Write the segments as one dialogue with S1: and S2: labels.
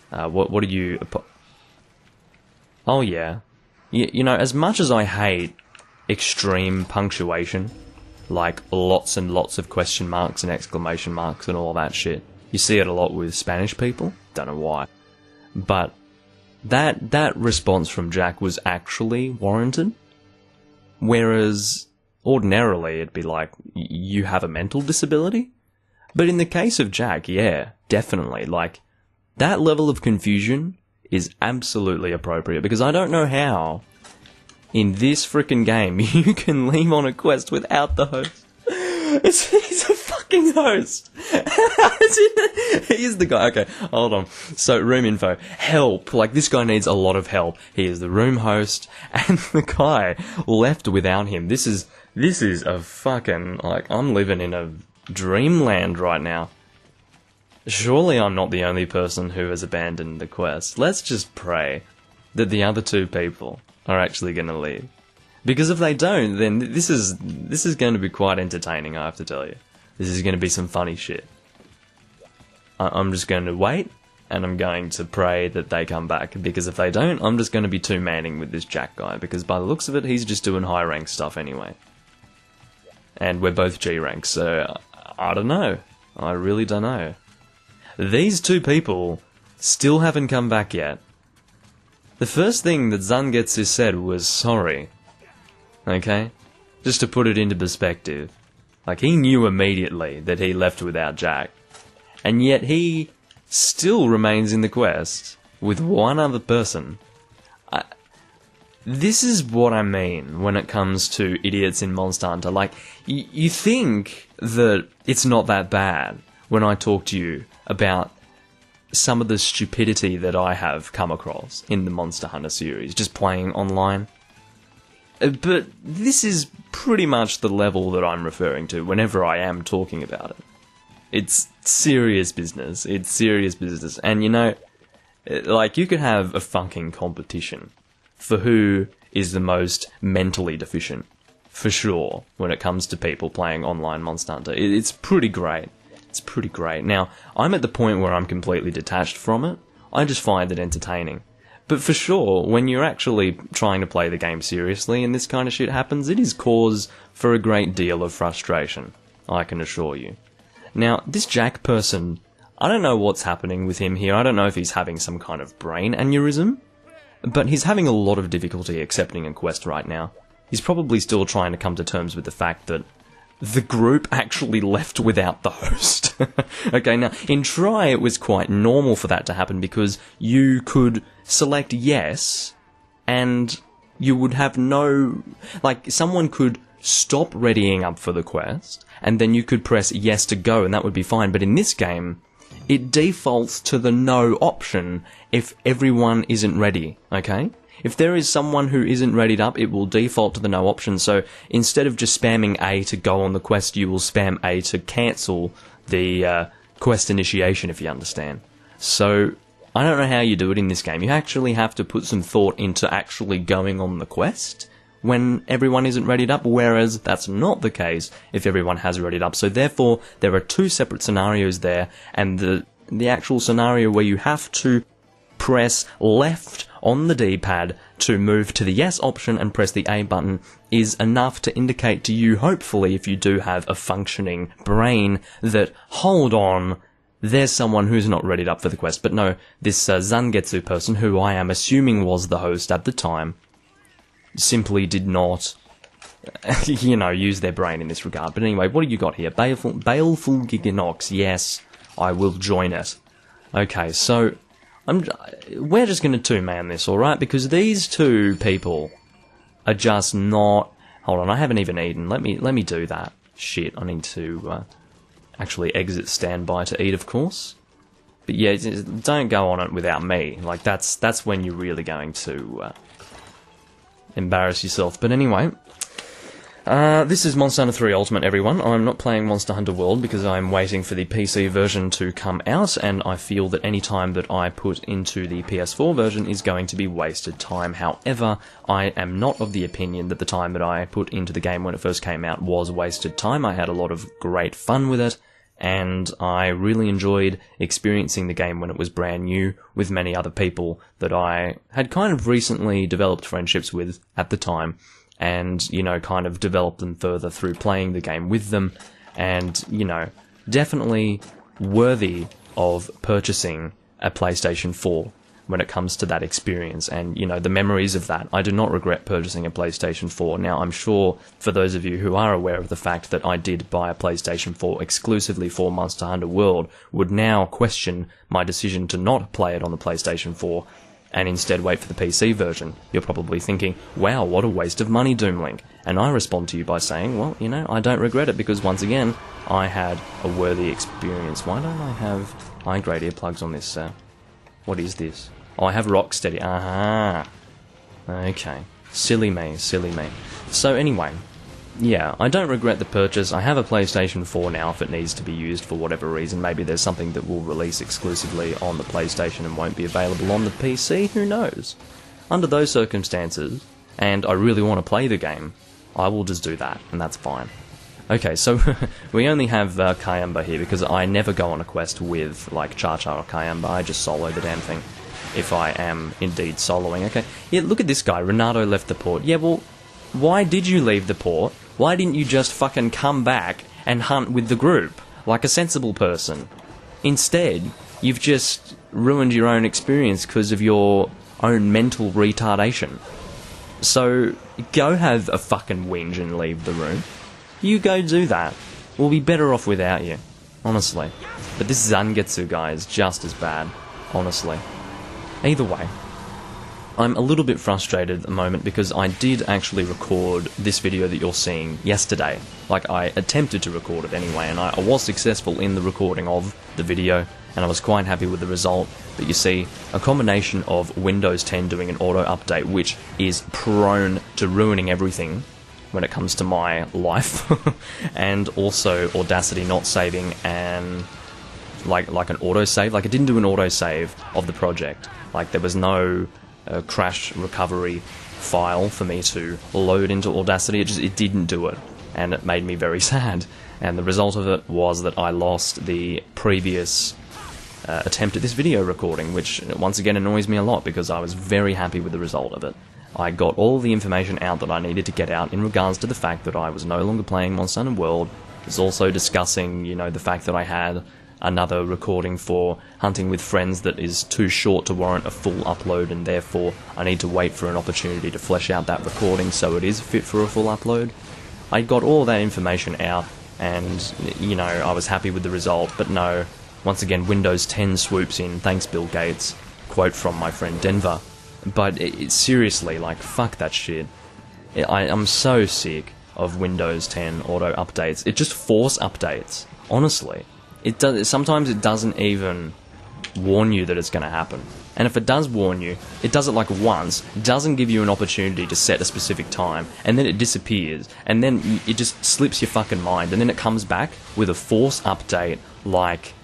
S1: What do you... Oh, yeah. You know, as much as I hate extreme punctuation, like lots and lots of question marks and exclamation marks and all that shit, you see it a lot with Spanish people. Don't know why. But that response from Jack was actually warranted. Whereas ordinarily it'd be like, you have a mental disability? But in the case of Jack, yeah, definitely. Like, that level of confusion is absolutely appropriate, because I don't know how in this frickin' game you can leave on a quest without the host. He's a fucking host. He's the guy. Okay, hold on. So, room info. Help. Like, this guy needs a lot of help. He is the room host, and the guy left without him. This is a fucking, like, I'm living in a dreamland right now. Surely I'm not the only person who has abandoned the quest. Let's just pray that the other two people are actually going to leave. Because if they don't, then this is going to be quite entertaining, I have to tell you. This is going to be some funny shit. I'm just going to wait, and I'm going to pray that they come back, because if they don't, I'm just going to be two-manning with this Jack guy, because by the looks of it, he's just doing high-rank stuff anyway. And we're both G-rank, so I don't know. I really don't know. These two people still haven't come back yet. The first thing that Zangetsu said was sorry. Okay? Just to put it into perspective. Like, he knew immediately that he left without Jack. And yet he still remains in the quest with one other person. This is what I mean when it comes to idiots in Monster Hunter. Like, you think that it's not that bad when I talk to you about some of the stupidity that I have come across in the Monster Hunter series, just playing online. But this is pretty much the level that I'm referring to whenever I am talking about it. It's serious business. It's serious business. And you know, like, you could have a fucking competition for who is the most mentally deficient, for sure, when it comes to people playing online Monster Hunter. It's pretty great. It's pretty great. Now, I'm at the point where I'm completely detached from it. I just find it entertaining. But for sure, when you're actually trying to play the game seriously and this kind of shit happens, it is cause for a great deal of frustration, I can assure you. Now, this Jack person, I don't know what's happening with him here. I don't know if he's having some kind of brain aneurysm, but he's having a lot of difficulty accepting a quest right now. He's probably still trying to come to terms with the fact that the group actually left without the host. Okay, now, in Try, it was quite normal for that to happen because you could select yes, and you would have no... Like, someone could stop readying up for the quest, and then you could press yes to go, and that would be fine. But in this game, it defaults to the no option if everyone isn't ready, okay? If there is someone who isn't readied up, it will default to the no option. So instead of just spamming A to go on the quest, you will spam A to cancel the quest initiation, if you understand. So I don't know how you do it in this game. You actually have to put some thought into actually going on the quest when everyone isn't readied up, whereas that's not the case if everyone has readied up. So therefore, there are two separate scenarios there, and the actual scenario where you have to press left on the D-pad to move to the yes option and press the A button is enough to indicate to you, hopefully, if you do have a functioning brain, that, hold on, there's someone who's not readied up for the quest. But no, this Zangetsu person, who I am assuming was the host at the time, simply did not, you know, use their brain in this regard. But anyway, what do you got here? Baleful Giganox, yes, I will join it. Okay, so we're just going to two-man this, alright? Because these two people are just not... Hold on, I haven't even eaten. Let me do that. Shit, I need to actually exit standby to eat, of course. But yeah, don't go on it without me. Like, that's when you're really going to embarrass yourself. But anyway, this is Monster Hunter 3 Ultimate, everyone. I'm not playing Monster Hunter World because I'm waiting for the PC version to come out, and I feel that any time that I put into the PS4 version is going to be wasted time. However, I am not of the opinion that the time that I put into the game when it first came out was wasted time. I had a lot of great fun with it, and I really enjoyed experiencing the game when it was brand new with many other people that I had kind of recently developed friendships with at the time, and, you know, kind of developed them further through playing the game with them, and, you know, definitely worthy of purchasing a PlayStation 4 when it comes to that experience, and, you know, the memories of that. I do not regret purchasing a PlayStation 4. Now, I'm sure for those of you who are aware of the fact that I did buy a PlayStation 4 exclusively for Monster Hunter World would now question my decision to not play it on the PlayStation 4 and instead wait for the PC version. You're probably thinking, wow, what a waste of money, Doomlink. And I respond to you by saying, well, you know, I don't regret it, because once again, I had a worthy experience. Why don't I have high-grade earplugs on this? What is this? Oh, I have Rocksteady. Aha. Okay. Silly me, silly me. So anyway, yeah, I don't regret the purchase. I have a PlayStation 4 now if it needs to be used for whatever reason. Maybe there's something that will release exclusively on the PlayStation and won't be available on the PC. Who knows? Under those circumstances, and I really want to play the game, I will just do that, and that's fine. Okay, so we only have Kayamba here because I never go on a quest with, like, Char-Char or Kayamba. I just solo the damn thing, if I am indeed soloing. Okay, yeah, look at this guy. Renato left the port. Yeah, well, why did you leave the port? Why didn't you just fucking come back and hunt with the group, like a sensible person? Instead, you've just ruined your own experience because of your own mental retardation. So, go have a fucking whinge and leave the room. You go do that. We'll be better off without you, honestly. But this Zangetsu guy is just as bad, honestly. Either way, I'm a little bit frustrated at the moment because I did actually record this video that you're seeing yesterday. Like, I attempted to record it anyway, and I was successful in the recording of the video, and I was quite happy with the result. But you see, a combination of Windows 10 doing an auto-update, which is prone to ruining everything when it comes to my life, and also Audacity not saving and like an autosave. Like, it didn't do an autosave of the project. Like, there was no crash recovery file for me to load into Audacity. It didn't do it, and it made me very sad. And the result of it was that I lost the previous attempt at this video recording, which once again annoys me a lot because I was very happy with the result of it. I got all the information out that I needed to get out in regards to the fact that I was no longer playing Monster Hunter World. I was also discussing, you know, the fact that I had another recording for Hunting with Friends that is too short to warrant a full upload, and therefore I need to wait for an opportunity to flesh out that recording so it is fit for a full upload. I got all that information out, and, you know, I was happy with the result, but no, once again, Windows 10 swoops in, thanks Bill Gates, quote from my friend Denver. But seriously, like, fuck that shit. I'm so sick of Windows 10 auto updates. It just force updates, honestly. Sometimes it doesn't even warn you that it's going to happen. And if it does warn you, it does it like once, doesn't give you an opportunity to set a specific time, and then it disappears, and then it just slips your fucking mind, and then it comes back with a force update like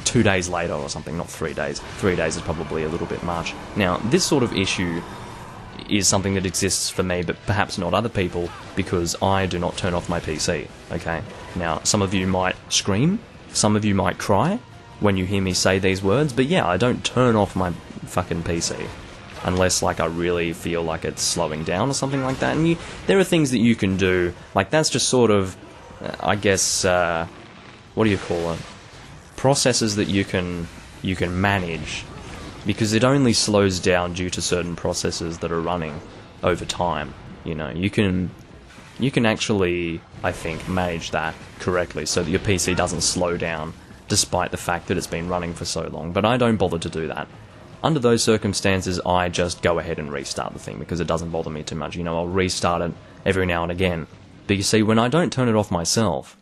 S1: 2 days later or something, not 3 days. 3 days is probably a little bit much. Now, this sort of issue is something that exists for me, but perhaps not other people, because I do not turn off my PC, okay? Now, some of you might scream, some of you might cry when you hear me say these words, but yeah, I don't turn off my fucking PC. Unless, like, I really feel like it's slowing down or something like that. And there are things that you can do, like, that's just sort of, I guess, what do you call it? Processes that you can manage, because it only slows down due to certain processes that are running over time. You know, you can actually, I think, manage that correctly so that your PC doesn't slow down despite the fact that it's been running for so long. But I don't bother to do that. Under those circumstances, I just go ahead and restart the thing because it doesn't bother me too much. You know, I'll restart it every now and again. But you see, when I don't turn it off myself,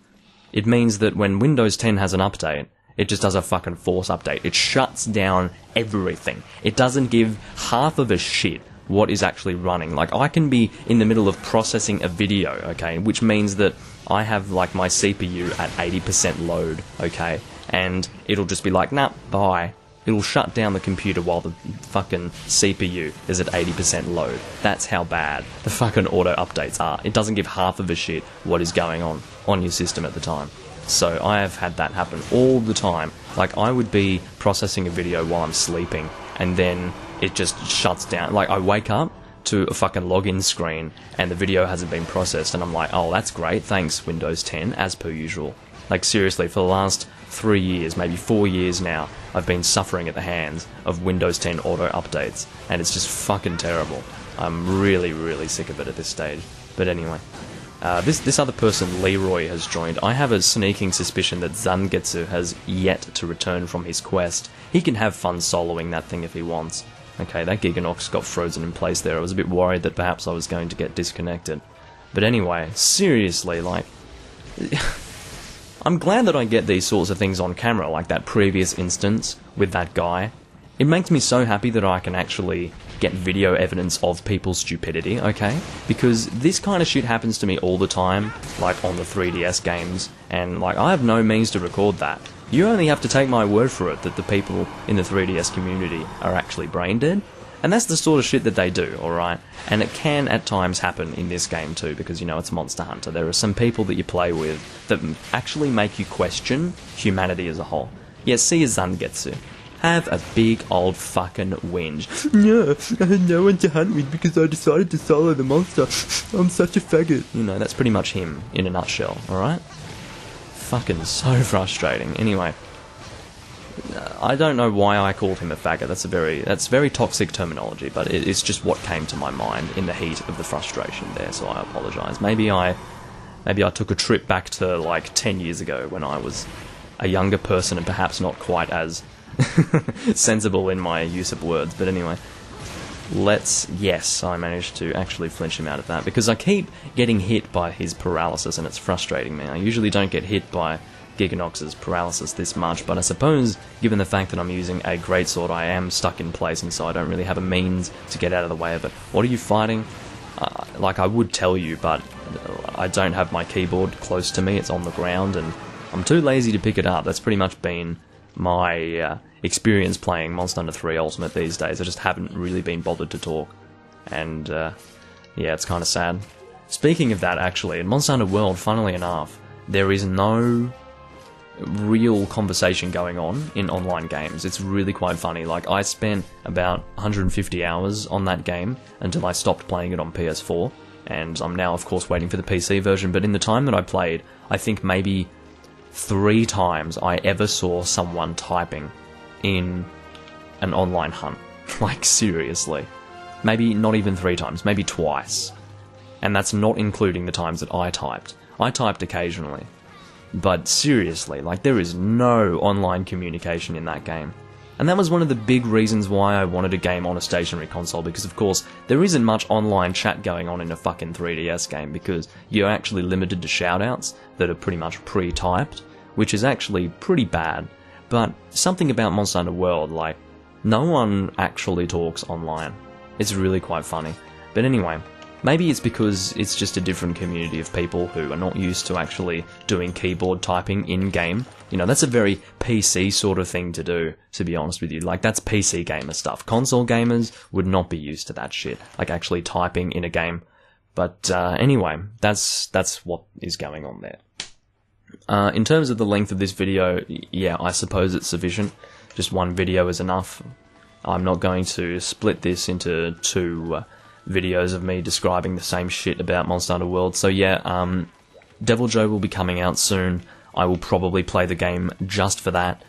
S1: it means that when Windows 10 has an update, it just does a fucking force update. It shuts down everything. It doesn't give half of a shit what is actually running. Like, I can be in the middle of processing a video, okay, which means that I have, like, my CPU at 80% load, okay, and it'll just be like, nah, bye. It'll shut down the computer while the fucking CPU is at 80% load. That's how bad the fucking auto updates are. It doesn't give half of a shit what is going on your system at the time. So I have had that happen all the time. Like, I would be processing a video while I'm sleeping, and then it just shuts down. Like, I wake up to a fucking login screen, and the video hasn't been processed, and I'm like, oh, that's great, thanks, Windows 10, as per usual. Like, seriously, for the last 3 years, maybe 4 years now, I've been suffering at the hands of Windows 10 auto updates, and it's just fucking terrible. I'm really, really sick of it at this stage. But anyway, this other person, Leroy, has joined. I have a sneaking suspicion that Zangetsu has yet to return from his quest. He can have fun soloing that thing if he wants. Okay, that Giganox got frozen in place there. I was a bit worried that perhaps I was going to get disconnected. But anyway, seriously, like... I'm glad that I get these sorts of things on camera, like that previous instance with that guy. It makes me so happy that I can actually get video evidence of people's stupidity, okay? Because this kind of shit happens to me all the time, like on the 3DS games, and like I have no means to record that. You only have to take my word for it that the people in the 3DS community are actually brain dead. And that's the sort of shit that they do, alright? And it can at times happen in this game too, because, you know, it's Monster Hunter. There are some people that you play with that actually make you question humanity as a whole. Yeah, see a Zangetsu. Have a big old fucking whinge. Yeah, I had no one to hunt with because I decided to solo the monster. I'm such a faggot. You know, that's pretty much him in a nutshell, alright? Fucking so frustrating. Anyway, I don't know why I called him a faggot. That's very toxic terminology, but it's just what came to my mind in the heat of the frustration there, so I apologise. Maybe I took a trip back to like 10 years ago when I was a younger person and perhaps not quite as sensible in my use of words, but anyway. Yes, I managed to actually flinch him out of that, because I keep getting hit by his paralysis and it's frustrating me. I usually don't get hit by Giganox's paralysis this much, but I suppose, given the fact that I'm using a greatsword, I am stuck in place, and so I don't really have a means to get out of the way of it. What are you fighting? Like, I would tell you, but I don't have my keyboard close to me, it's on the ground, and I'm too lazy to pick it up. That's pretty much been my experience playing Monster Hunter 3 Ultimate these days. I just haven't really been bothered to talk, and yeah, it's kind of sad. Speaking of that, actually, in Monster Hunter World, funnily enough, there is no real conversation going on in online games. It's really quite funny. Like, I spent about 150 hours on that game until I stopped playing it on PS4, and I'm now, of course, waiting for the PC version, but in the time that I played, I think maybe 3 times I ever saw someone typing in an online hunt. Like, seriously. Maybe not even 3 times, maybe twice. And that's not including the times that I typed. I typed occasionally. But seriously, like, there is no online communication in that game. And that was one of the big reasons why I wanted a game on a stationary console, because of course, there isn't much online chat going on in a fucking 3DS game, because you're actually limited to shoutouts that are pretty much pre-typed, which is actually pretty bad. But something about Monster Hunter World, like, no one actually talks online. It's really quite funny. But anyway, maybe it's because it's just a different community of people who are not used to actually doing keyboard typing in-game. You know, that's a very PC sort of thing to do, to be honest with you. Like, that's PC gamer stuff. Console gamers would not be used to that shit, like actually typing in a game. But anyway, that's what is going on there. In terms of the length of this video, yeah, I suppose it's sufficient. Just one video is enough. I'm not going to split this into 2 videos of me describing the same shit about Monster Hunter World. So yeah, Devil Joe will be coming out soon. I will probably play the game just for that,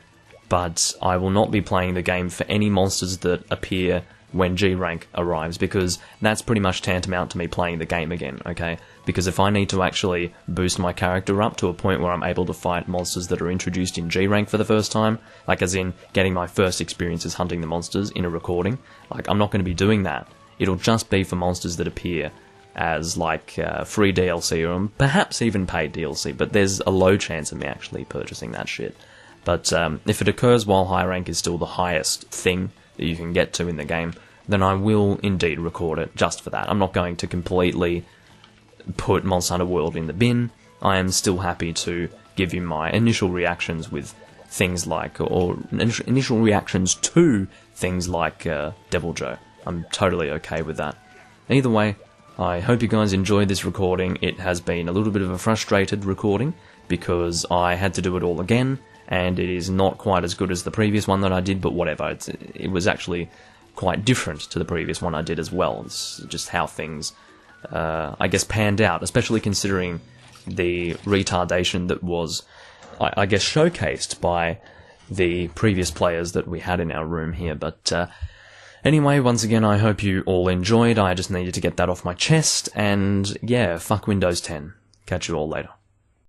S1: but I will not be playing the game for any monsters that appear when G-Rank arrives, because that's pretty much tantamount to me playing the game again, okay? Because if I need to actually boost my character up to a point where I'm able to fight monsters that are introduced in G-Rank for the first time, like as in getting my first experiences hunting the monsters in a recording, like, I'm not going to be doing that. It'll just be for monsters that appear as, like, free DLC or perhaps even paid DLC, but there's a low chance of me actually purchasing that shit. But if it occurs while high rank is still the highest thing that you can get to in the game, then I will indeed record it just for that. I'm not going to completely put Monster Hunter World in the bin. I am still happy to give you my initial reactions with things like, or initial reactions to things like Devil Joe. I'm totally okay with that. Either way, I hope you guys enjoyed this recording. It has been a little bit of a frustrated recording, because I had to do it all again, and it is not quite as good as the previous one that I did, but whatever. It was actually quite different to the previous one I did as well. It's just how things, I guess, panned out, especially considering the retardation that was, I guess, showcased by the previous players that we had in our room here. But anyway, once again, I hope you all enjoyed. I just needed to get that off my chest, and yeah, fuck Windows 10. Catch you all later.